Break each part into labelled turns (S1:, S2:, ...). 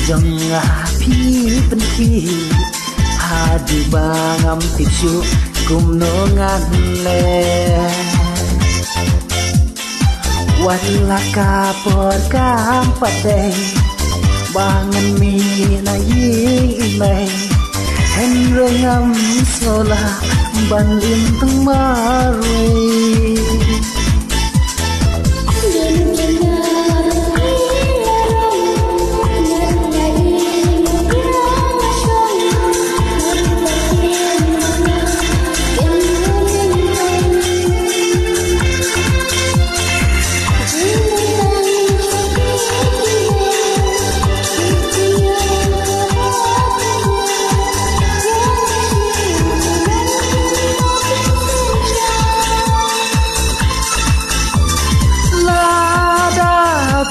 S1: Jong api penting hadi bangam tisu kumnongan le wala kapor kam padai bangan mi na yimai hen rengam sola bandin teng marui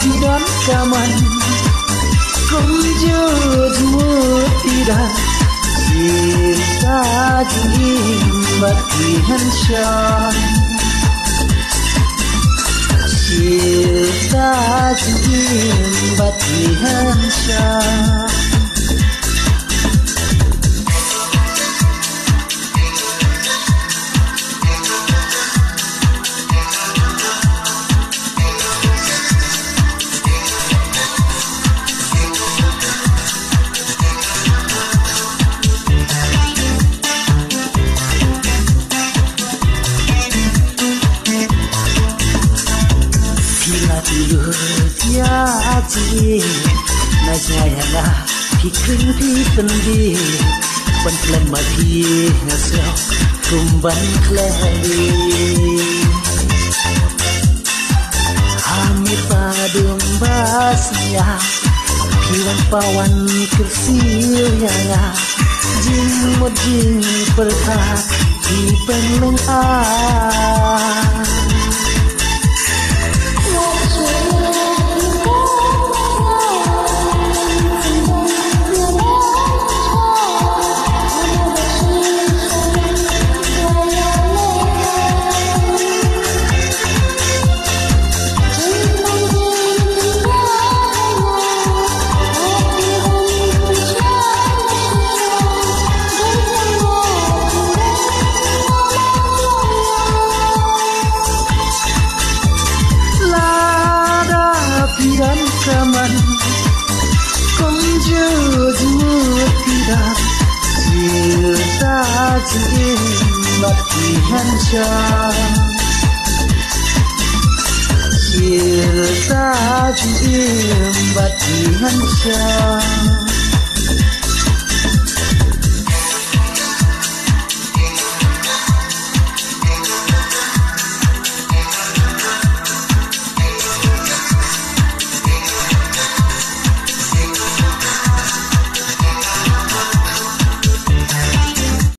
S1: dan kaman kunjut mutiara cinta jimbat dihancam cinta jimbat dihancam Tiaji najaya pikir di pendi pelan mati ngasih kumban kelari Hamid padung basnya kiwan pawan kersil yang jin mojin perkat di penlengah dan kaman kunjut mutiara cinta jimbat dihancam cinta jimbat dihancam